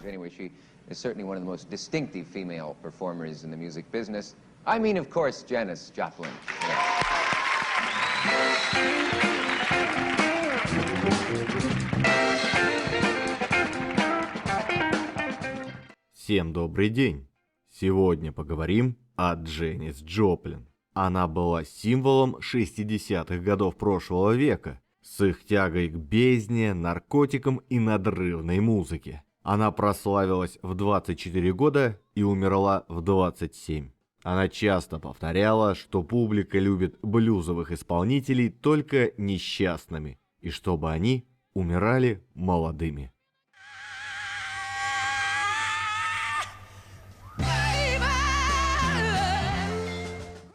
Anyway, she is certainly one of the most distinctive female performers in the music business. I mean, of course, Janis Joplin. Yeah. Всем добрый день! Сегодня поговорим о Дженнис Джоплин. Она была символом 60-х годов прошлого века, с их тягой к бездне, наркотикам и надрывной музыке. Она прославилась в 24 года и умерла в 27. Она часто повторяла, что публика любит блюзовых исполнителей только несчастными, и чтобы они умирали молодыми.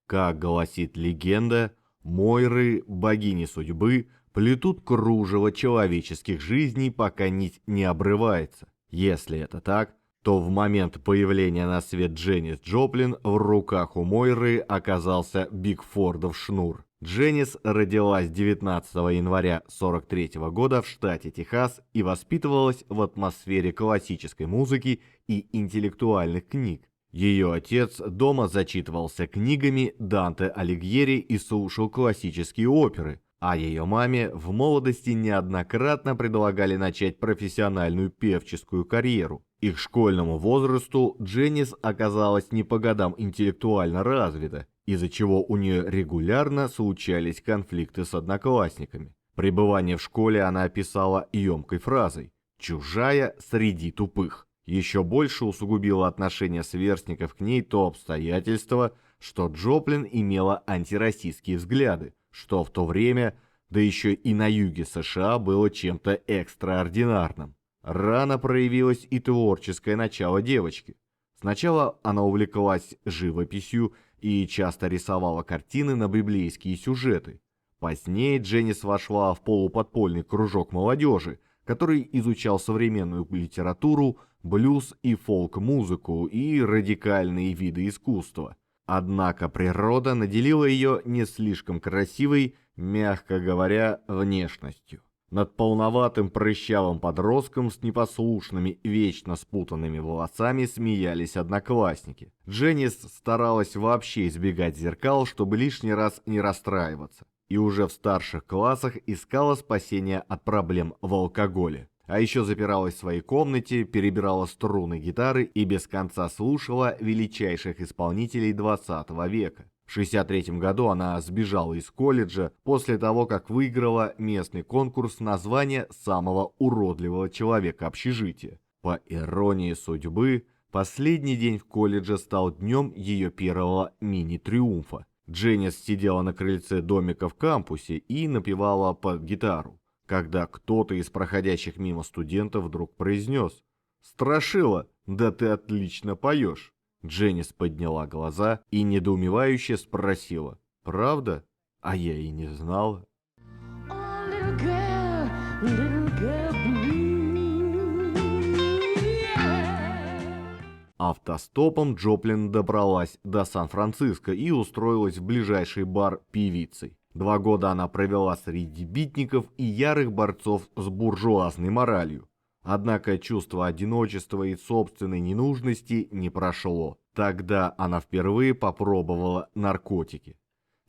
Как гласит легенда, Мойры, богини судьбы, плетут кружево человеческих жизней, пока нить не обрывается. Если это так, то в момент появления на свет Дженнис Джоплин в руках у Мойры оказался Бигфордов шнур. Дженнис родилась 19 января 1943 года в штате Техас и воспитывалась в атмосфере классической музыки и интеллектуальных книг. Ее отец дома зачитывался книгами Данте Алигьери и слушал классические оперы, а ее маме в молодости неоднократно предлагали начать профессиональную певческую карьеру. Их школьному возрасту Дженнис оказалась не по годам интеллектуально развита, из-за чего у нее регулярно случались конфликты с одноклассниками. Пребывание в школе она описала емкой фразой «чужая среди тупых». Еще больше усугубило отношение сверстников к ней то обстоятельство, что Джоплин имела антироссийские взгляды, что в то время, да еще и на юге США, было чем-то экстраординарным. Рано проявилось и творческое начало девочки. Сначала она увлеклась живописью и часто рисовала картины на библейские сюжеты. Позднее Дженнис вошла в полуподпольный кружок молодежи, который изучал современную литературу, блюз и фолк-музыку и радикальные виды искусства. Однако природа наделила ее не слишком красивой, мягко говоря, внешностью. Над полноватым прыщавым подростком с непослушными, вечно спутанными волосами смеялись одноклассники. Дженнис старалась вообще избегать зеркал, чтобы лишний раз не расстраиваться. И уже в старших классах искала спасения от проблем в алкоголе. А еще запиралась в своей комнате, перебирала струны гитары и без конца слушала величайших исполнителей 20 века. В 1963 году она сбежала из колледжа после того, как выиграла местный конкурс на звание самого уродливого человека общежития. По иронии судьбы, последний день в колледже стал днем ее первого мини-триумфа. Дженнис сидела на крыльце домика в кампусе и напевала под гитару, когда кто-то из проходящих мимо студентов вдруг произнес: «Страшила, да ты отлично поешь!» Дженнис подняла глаза и недоумевающе спросила: «Правда? А я и не знала». Автостопом Джоплин добралась до Сан-Франциско и устроилась в ближайший бар певицей. 2 года она провела среди битников и ярых борцов с буржуазной моралью. Однако чувство одиночества и собственной ненужности не прошло. Тогда она впервые попробовала наркотики.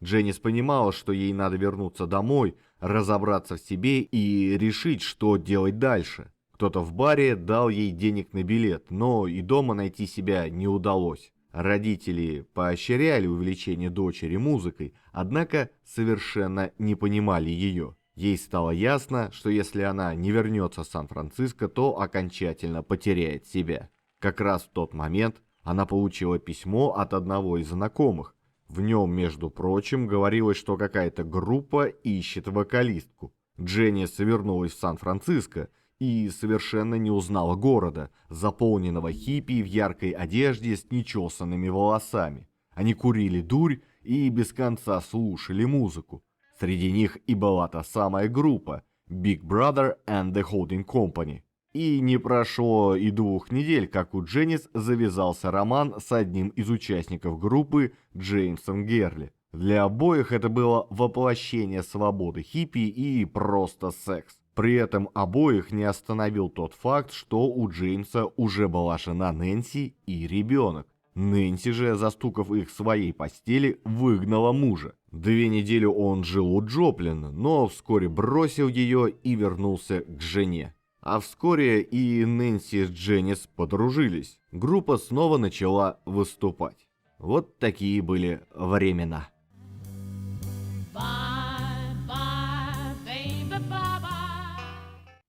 Дженнис понимала, что ей надо вернуться домой, разобраться в себе и решить, что делать дальше. Кто-то в баре дал ей денег на билет, но и дома найти себя не удалось. Родители поощряли увлечение дочери музыкой, однако совершенно не понимали ее. Ей стало ясно, что если она не вернется в Сан-Франциско, то окончательно потеряет себя. Как раз в тот момент она получила письмо от одного из знакомых. В нем, между прочим, говорилось, что какая-то группа ищет вокалистку. Дженнис вернулась в Сан-Франциско и совершенно не узнала города, заполненного хиппи в яркой одежде с нечесанными волосами. Они курили дурь и без конца слушали музыку. Среди них и была та самая группа Big Brother and the Holding Company. И не прошло и 2 недель, как у Дженнис завязался роман с одним из участников группы Джеймсом Герли. Для обоих это было воплощение свободы хиппи и просто секс. При этом обоих не остановил тот факт, что у Джеймса уже была жена Нэнси и ребенок. Нэнси же, застукав их в своей постели, выгнала мужа. 2 недели он жил у Джоплин, но вскоре бросил ее и вернулся к жене. А вскоре и Нэнси с Дженнис подружились. Группа снова начала выступать. Вот такие были времена.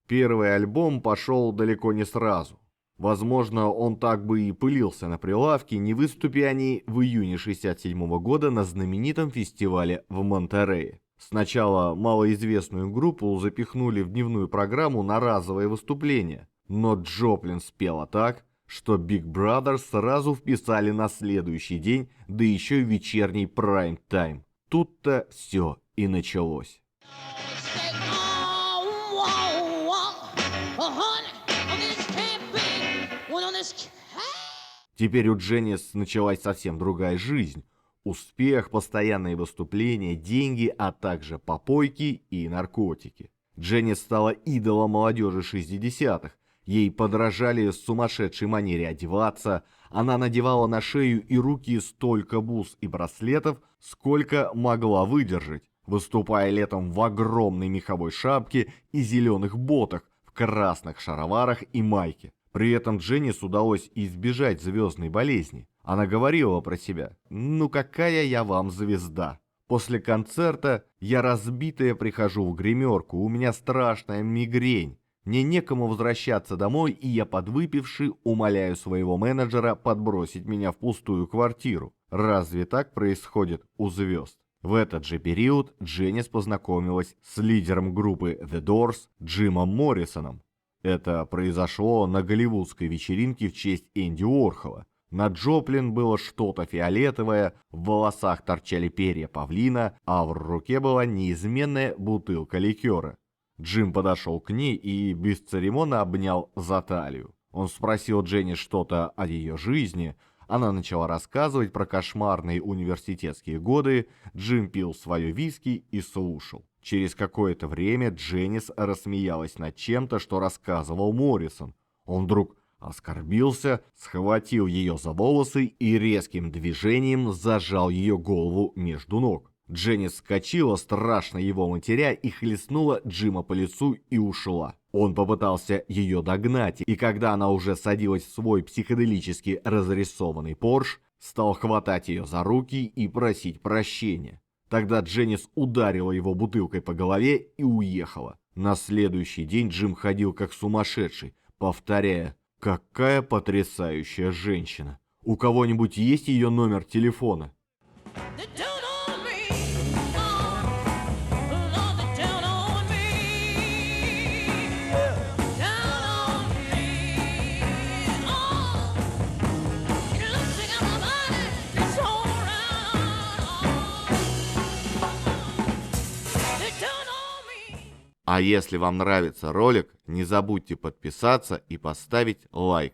Первый альбом пошел далеко не сразу. Возможно, он так бы и пылился на прилавке, не выступи они в июне 1967 года на знаменитом фестивале в Монтерее. Сначала малоизвестную группу запихнули в дневную программу на разовое выступление, но Джоплин спела так, что Big Brother сразу вписали на следующий день, да еще и вечерний прайм-тайм. Тут-то все и началось. Теперь у Дженнис началась совсем другая жизнь. Успех, постоянные выступления, деньги, а также попойки и наркотики. Дженнис стала идолом молодежи 60-х. Ей подражали с сумасшедшей манере одеваться. Она надевала на шею и руки столько бус и браслетов, сколько могла выдержать, выступая летом в огромной меховой шапке и зеленых ботах, в красных шароварах и майке. При этом Дженнис удалось избежать звездной болезни. Она говорила про себя: «Ну какая я вам звезда? После концерта я разбитая прихожу в гримерку, у меня страшная мигрень. Мне некому возвращаться домой, и я подвыпивший умоляю своего менеджера подбросить меня в пустую квартиру. Разве так происходит у звезд?» В этот же период Дженнис познакомилась с лидером группы The Doors Джимом Моррисоном. Это произошло на голливудской вечеринке в честь Энди Уорхола. На Джоплин было что-то фиолетовое, в волосах торчали перья павлина, а в руке была неизменная бутылка ликера. Джим подошел к ней и бесцеремонно обнял за талию. Он спросил Дженни что-то о ее жизни. Она начала рассказывать про кошмарные университетские годы. Джим пил свое виски и слушал. Через какое-то время Дженнис рассмеялась над чем-то, что рассказывал Моррисон. Он вдруг оскорбился, схватил ее за волосы и резким движением зажал ее голову между ног. Дженнис вскочила, страшно его матеря, и хлестнула Джима по лицу и ушла. Он попытался ее догнать, и когда она уже садилась в свой психоделически разрисованный Порш, стал хватать ее за руки и просить прощения. Тогда Дженнис ударила его бутылкой по голове и уехала. На следующий день Джим ходил как сумасшедший, повторяя: «Какая потрясающая женщина! У кого-нибудь есть ее номер телефона?» А если вам нравится ролик, не забудьте подписаться и поставить лайк.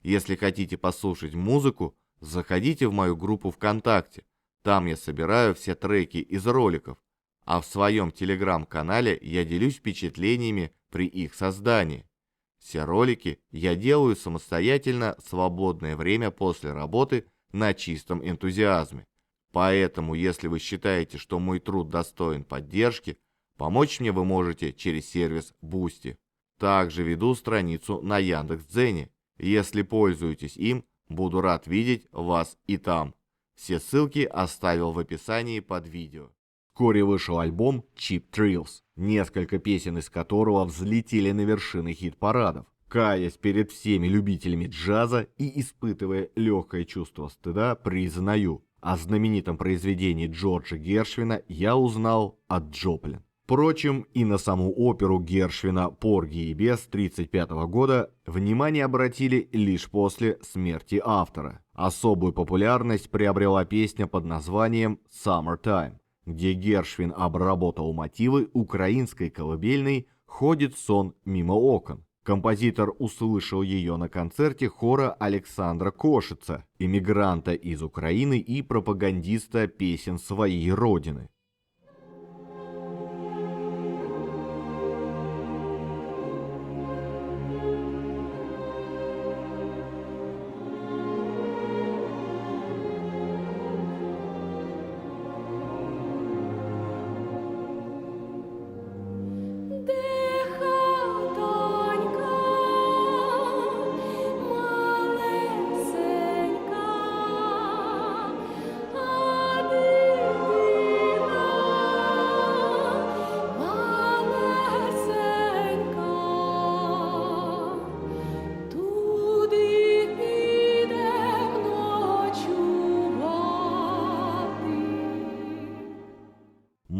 Если хотите послушать музыку, заходите в мою группу ВКонтакте. Там я собираю все треки из роликов. А в своем телеграм-канале я делюсь впечатлениями при их создании. Все ролики я делаю самостоятельно в свободное время после работы на чистом энтузиазме. Поэтому, если вы считаете, что мой труд достоин поддержки, помочь мне вы можете через сервис Boosty. Также веду страницу на Яндекс.Дзене. Если пользуетесь им, буду рад видеть вас и там. Все ссылки оставил в описании под видео. Вскоре вышел альбом Cheap Thrills, несколько песен из которого взлетели на вершины хит-парадов. Каясь перед всеми любителями джаза и испытывая легкое чувство стыда, признаю: о знаменитом произведении Джорджа Гершвина я узнал от Джоплин. Впрочем, и на саму оперу Гершвина «Порги и бес» 1935 года внимание обратили лишь после смерти автора. Особую популярность приобрела песня под названием «Summertime», где Гершвин обработал мотивы украинской колыбельной «Ходит сон мимо окон». Композитор услышал ее на концерте хора Александра Кошица, эмигранта из Украины и пропагандиста песен своей родины.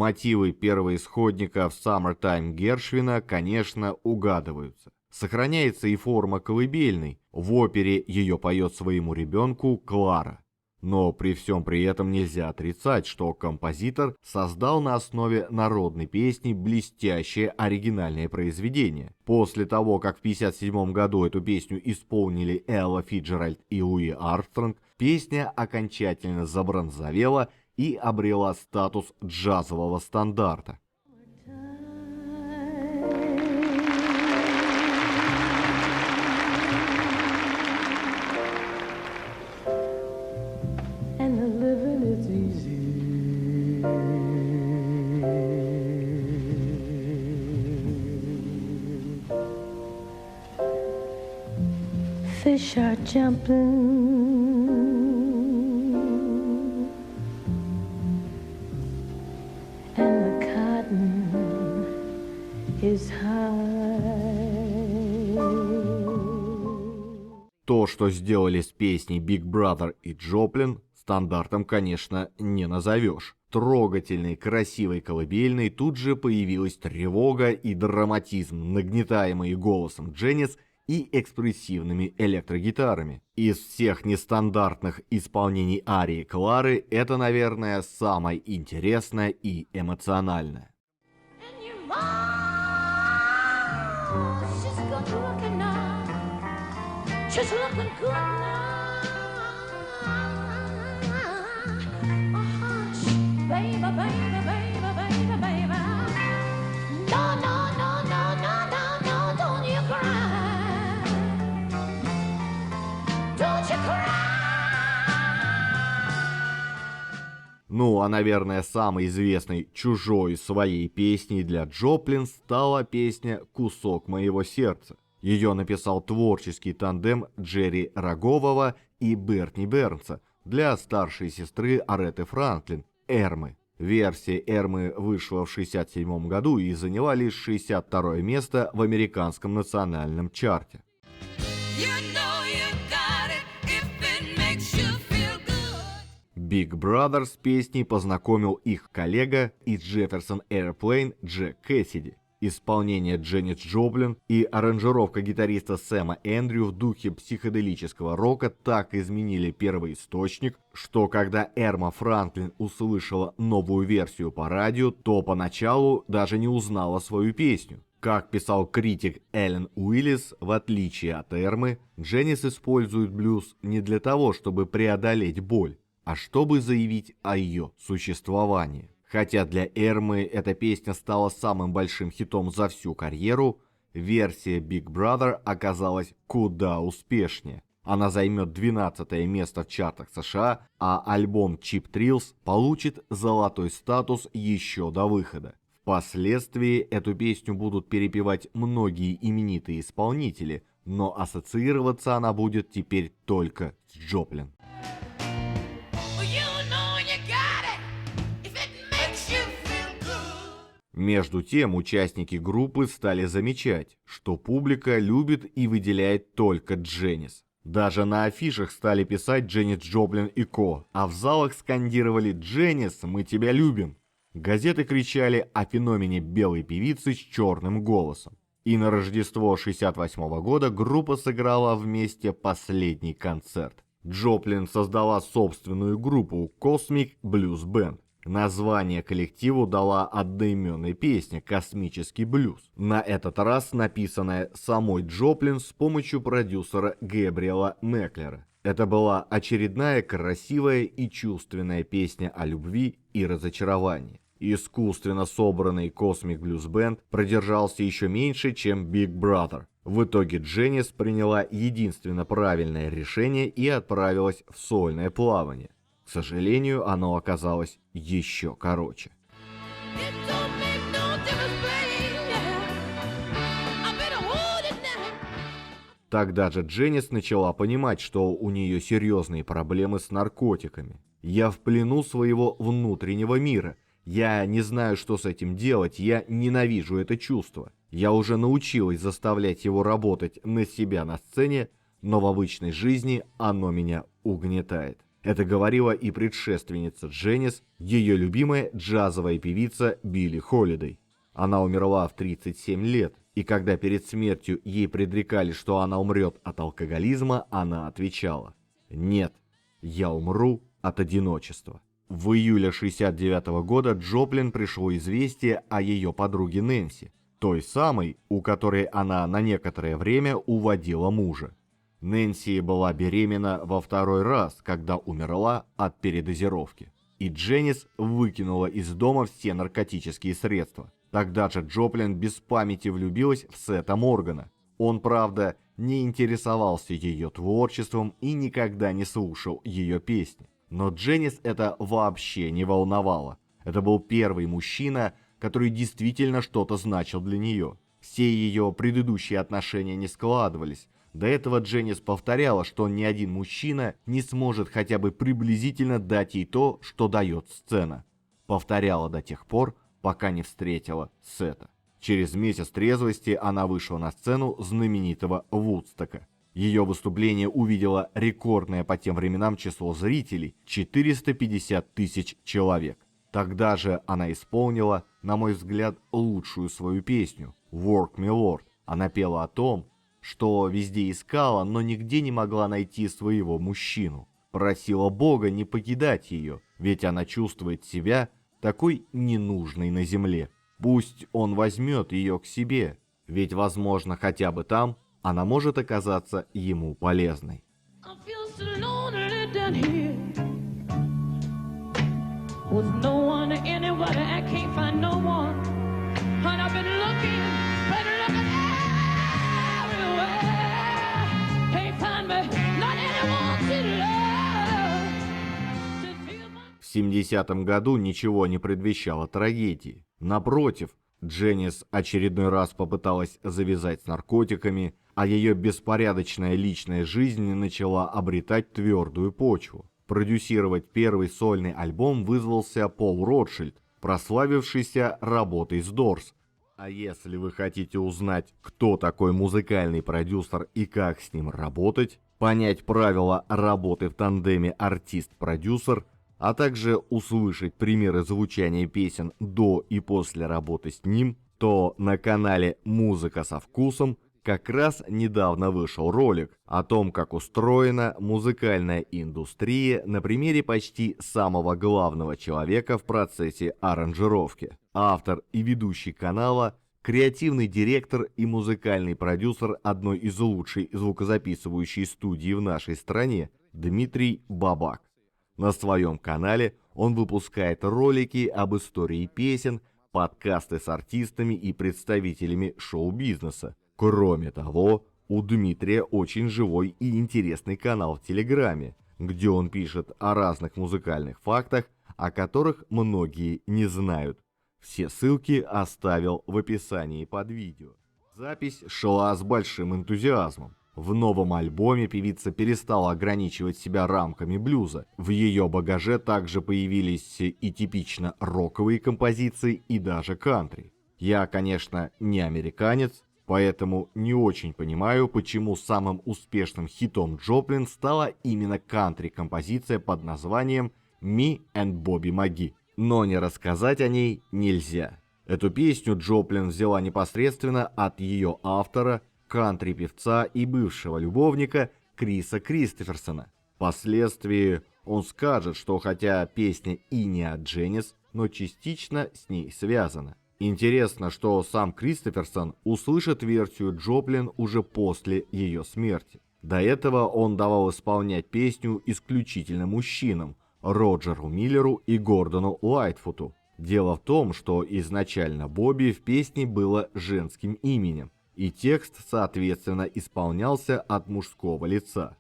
Мотивы первоисходника в Summertime Гершвина, конечно, угадываются. Сохраняется и форма колыбельной, в опере ее поет своему ребенку Клара. Но при всем при этом нельзя отрицать, что композитор создал на основе народной песни блестящее оригинальное произведение. После того, как в 1957 году эту песню исполнили Элла Фицджеральд и Луи Армстронг, песня окончательно забронзовела и обрела статус джазового стандарта. Fish are jumping, and the cotton is high. То, что сделали с песней Big Brother и Джоплин, стандартом, конечно, не назовешь. Трогательной, красивой колыбельной тут же появилась тревога и драматизм, нагнетаемые голосом Дженнис и экспрессивными электрогитарами. Из всех нестандартных исполнений арии Клары это, наверное, самое интересное и эмоциональное. Ну, а, наверное, самой известной чужой своей песней для Джоплин стала песня «Кусок моего сердца». Ее написал творческий тандем Джерри Рогового и Бертни Бернса для старшей сестры Ареты Франклин, Эрмы. Версия Эрмы вышла в 1967 году и заняла лишь 62-е место в американском национальном чарте. Big Brother с песней познакомил их коллега из Jefferson Airplane Джек Кэссиди. Исполнение Дженнис Джоплин и аранжировка гитариста Сэма Эндрю в духе психоделического рока так изменили первоисточник, что когда Эрма Франклин услышала новую версию по радио, то поначалу даже не узнала свою песню. Как писал критик Эллен Уиллис, в отличие от Эрмы, Дженнис использует блюз не для того, чтобы преодолеть боль, а чтобы заявить о ее существовании. Хотя для Эрмы эта песня стала самым большим хитом за всю карьеру, версия Big Brother оказалась куда успешнее. Она займет 12-е место в чартах США, а альбом Cheap Thrills получит золотой статус еще до выхода. Впоследствии эту песню будут перепевать многие именитые исполнители, но ассоциироваться она будет теперь только с Джоплин. Между тем, участники группы стали замечать, что публика любит и выделяет только Дженнис. Даже на афишах стали писать «Дженнис Джоплин и Ко», а в залах скандировали «Дженнис, мы тебя любим». Газеты кричали о феномене белой певицы с черным голосом. И на Рождество 1968 года группа сыграла вместе последний концерт. Джоплин создала собственную группу Cosmic Blues Band. Название коллективу дала одноименная песня «Космический блюз», на этот раз написанная самой Джоплин с помощью продюсера Гэбриэла Мэклера. Это была очередная красивая и чувственная песня о любви и разочаровании. Искусственно собранный Cosmic Blues Band продержался еще меньше, чем Big Brother. В итоге Дженнис приняла единственно правильное решение и отправилась в сольное плавание. К сожалению, оно оказалось еще короче. Тогда же Дженнис начала понимать, что у нее серьезные проблемы с наркотиками. «Я в плену своего внутреннего мира. Я не знаю, что с этим делать. Я ненавижу это чувство. Я уже научилась заставлять его работать на себя на сцене, но в обычной жизни оно меня угнетает». Это говорила и предшественница Дженнис, ее любимая джазовая певица Билли Холидей. Она умерла в 37 лет, и когда перед смертью ей предрекали, что она умрет от алкоголизма, она отвечала: «Нет, я умру от одиночества». В июле 1969 года Джоплин пришло известие о ее подруге Нэнси, той самой, у которой она на некоторое время уводила мужа. Нэнси была беременна во второй раз, когда умерла от передозировки. И Дженнис выкинула из дома все наркотические средства. Тогда же Джоплин без памяти влюбилась в Сета Моргана. Он, правда, не интересовался ее творчеством и никогда не слушал ее песни. Но Дженнис это вообще не волновало. Это был первый мужчина, который действительно что-то значил для нее. Все ее предыдущие отношения не складывались. До этого Дженнис повторяла, что ни один мужчина не сможет хотя бы приблизительно дать ей то, что дает сцена. Повторяла до тех пор, пока не встретила Сета. Через месяц трезвости она вышла на сцену знаменитого Вудстока. Ее выступление увидело рекордное по тем временам число зрителей – 450 тысяч человек. Тогда же она исполнила, на мой взгляд, лучшую свою песню «Work Me Lord». Она пела о том, что везде искала, но нигде не могла найти своего мужчину. Просила Бога не покидать ее, ведь она чувствует себя такой ненужной на земле. Пусть он возьмет ее к себе, ведь, возможно, хотя бы там она может оказаться ему полезной. В 70-м году ничего не предвещало трагедии. Напротив, Дженнис очередной раз попыталась завязать с наркотиками, а ее беспорядочная личная жизнь начала обретать твердую почву. Продюсировать первый сольный альбом вызвался Пол Ротшильд, прославившийся работой с Doors. А если вы хотите узнать, кто такой музыкальный продюсер и как с ним работать, понять правила работы в тандеме артист-продюсер, а также услышать примеры звучания песен до и после работы с ним, то на канале «Музыка со вкусом» как раз недавно вышел ролик о том, как устроена музыкальная индустрия на примере почти самого главного человека в процессе аранжировки. Автор и ведущий канала, креативный директор и музыкальный продюсер одной из лучшей звукозаписывающей студий в нашей стране Дмитрий Бабак. На своем канале он выпускает ролики об истории песен, подкасты с артистами и представителями шоу-бизнеса. Кроме того, у Дмитрия очень живой и интересный канал в Телеграме, где он пишет о разных музыкальных фактах, о которых многие не знают. Все ссылки оставил в описании под видео. Запись шла с большим энтузиазмом. В новом альбоме певица перестала ограничивать себя рамками блюза. В ее багаже также появились и типично роковые композиции, и даже кантри. Я, конечно, не американец, поэтому не очень понимаю, почему самым успешным хитом Джоплин стала именно кантри-композиция под названием «Me and Bobby McGee». Но не рассказать о ней нельзя. Эту песню Джоплин взяла непосредственно от ее автора, кантри-певца и бывшего любовника Криса Кристоферсона. Впоследствии он скажет, что хотя песня и не от Дженнис, но частично с ней связана. Интересно, что сам Кристоферсон услышит версию Джоплин уже после ее смерти. До этого он давал исполнять песню исключительно мужчинам – Роджеру Миллеру и Гордону Лайтфуту. Дело в том, что изначально Бобби в песне было женским именем, и текст, соответственно, исполнялся от мужского лица.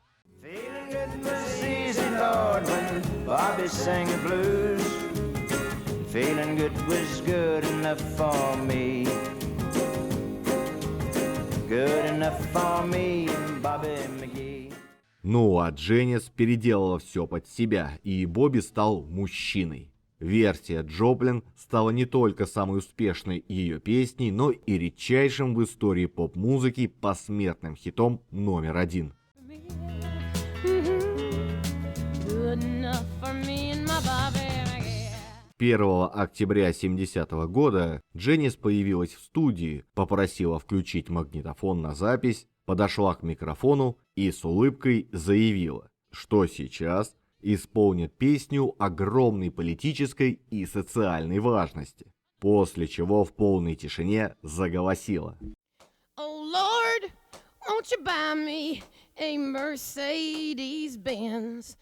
Ну а Дженнис переделала все под себя, и Бобби стал мужчиной. Версия Джоплин стала не только самой успешной ее песней, но и редчайшим в истории поп-музыки посмертным хитом номер 1. enough for me and my Bobby. 1 октября 70-го года Дженнис появилась в студии, попросила включить магнитофон на запись, подошла к микрофону и с улыбкой заявила, что сейчас исполнит песню огромной политической и социальной важности, после чего в полной тишине заголосила. Oh Lord, won't you buy me a Mercedes-Benz?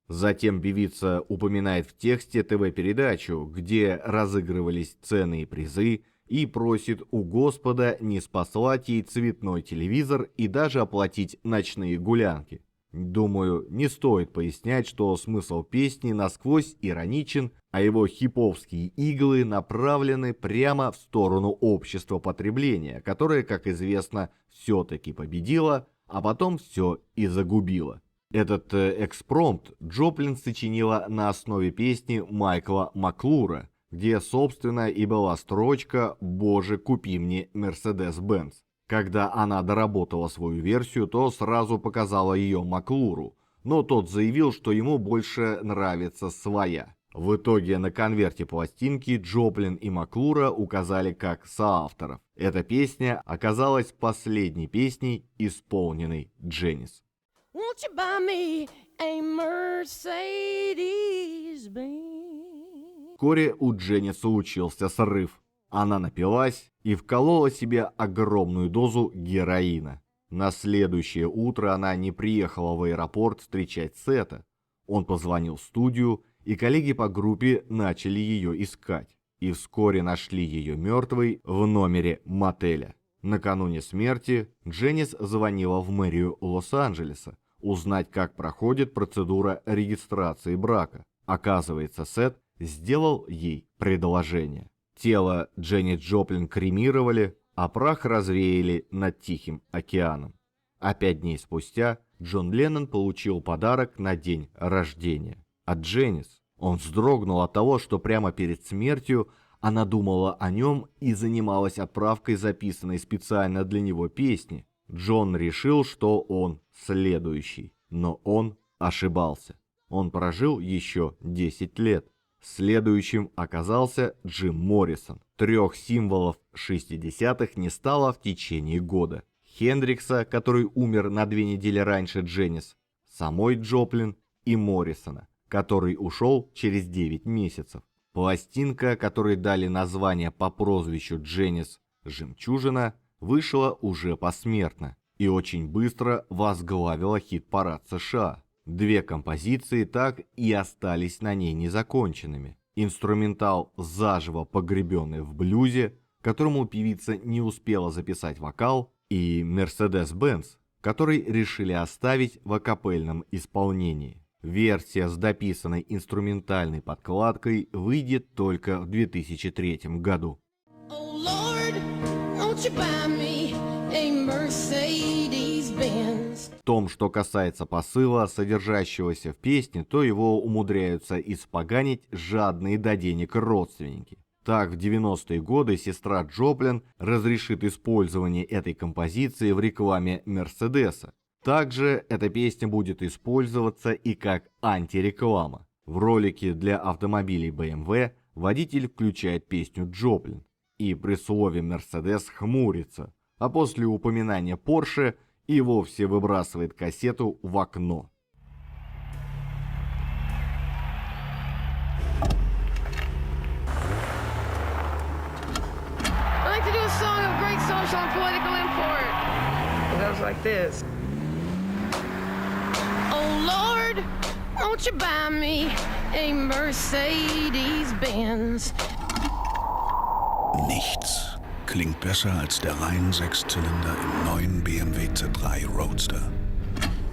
Затем певица упоминает в тексте ТВ-передачу, где разыгрывались ценные призы, и просит у Господа не спаслать ей цветной телевизор и даже оплатить ночные гулянки. Думаю, не стоит пояснять, что смысл песни насквозь ироничен, а его хиповские иглы направлены прямо в сторону общества потребления, которое, как известно, все-таки победило, а потом все и загубило. Этот экспромт Джоплин сочинила на основе песни Майкла Маклура, где, собственно, и была строчка «Боже, купи мне Mercedes-Benz». Когда она доработала свою версию, то сразу показала ее Маклуру, но тот заявил, что ему больше нравится своя. В итоге на конверте пластинки Джоплин и Маклура указали как соавторов. Эта песня оказалась последней песней, исполненной Дженнис. Won't you buy me a Mercedes-Benz? Вскоре у Дженнис случился срыв. Она напилась и вколола себе огромную дозу героина. На следующее утро она не приехала в аэропорт встречать Сета. Он позвонил в студию, и коллеги по группе начали ее искать. И вскоре нашли ее мертвой в номере мотеля. Накануне смерти Дженнис звонила в мэрию Лос-Анджелеса узнать, как проходит процедура регистрации брака. Оказывается, Сет сделал ей предложение. Тело Дженнис Джоплин кремировали, а прах развеяли над Тихим океаном. А 5 дней спустя Джон Леннон получил подарок на день рождения от Дженнис. Он вздрогнул от того, что прямо перед смертью она думала о нем и занималась отправкой записанной специально для него песни. Джон решил, что он следующий, но он ошибался. Он прожил еще 10 лет. Следующим оказался Джим Моррисон. 3 символов 60-х не стало в течение года. Хендрикса, который умер на 2 недели раньше Дженнис, самой Джоплин и Моррисона, который ушел через 9 месяцев. Пластинка, которой дали название по прозвищу Дженнис «Жемчужина», вышла уже посмертно и очень быстро возглавила хит-парад США. 2 композиции так и остались на ней незаконченными. Инструментал, заживо погребенный в блюзе, которому певица не успела записать вокал, и Mercedes-Benz, который решили оставить в акапельном исполнении. Версия с дописанной инструментальной подкладкой выйдет только в 2003 году. Oh Lord, won't you buy me a Mercedes-Benz? В том, что касается посыла, содержащегося в песне, то его умудряются испоганить жадные до денег родственники. Так, в 90-е годы сестра Джоплин разрешит использование этой композиции в рекламе Мерседеса. Также эта песня будет использоваться и как антиреклама. В ролике для автомобилей BMW водитель включает песню Джоплин, и при слове «Мерседес» хмурится, а после упоминания Porsche и вовсе выбрасывает кассету в окно. I like to do a song of great social and political import. It goes like this. Oh Lord, won't you buy me a Mercedes-Benz? Nichts klingt besser als der Reihen-Sechszylinder im neuen BMW Z3 Roadster.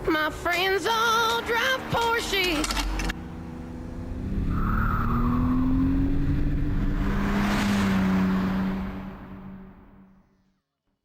My friends all drive Porsches.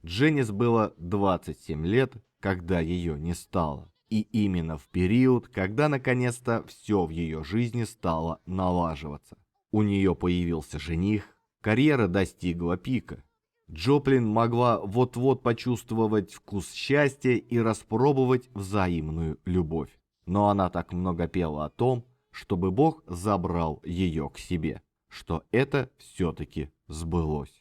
Дженнис было 27 лет, когда ее не стало. И именно в период, когда наконец-то все в ее жизни стало налаживаться. У нее появился жених, карьера достигла пика. Джоплин могла вот-вот почувствовать вкус счастья и распробовать взаимную любовь. Но она так много пела о том, чтобы Бог забрал ее к себе, что это все-таки сбылось.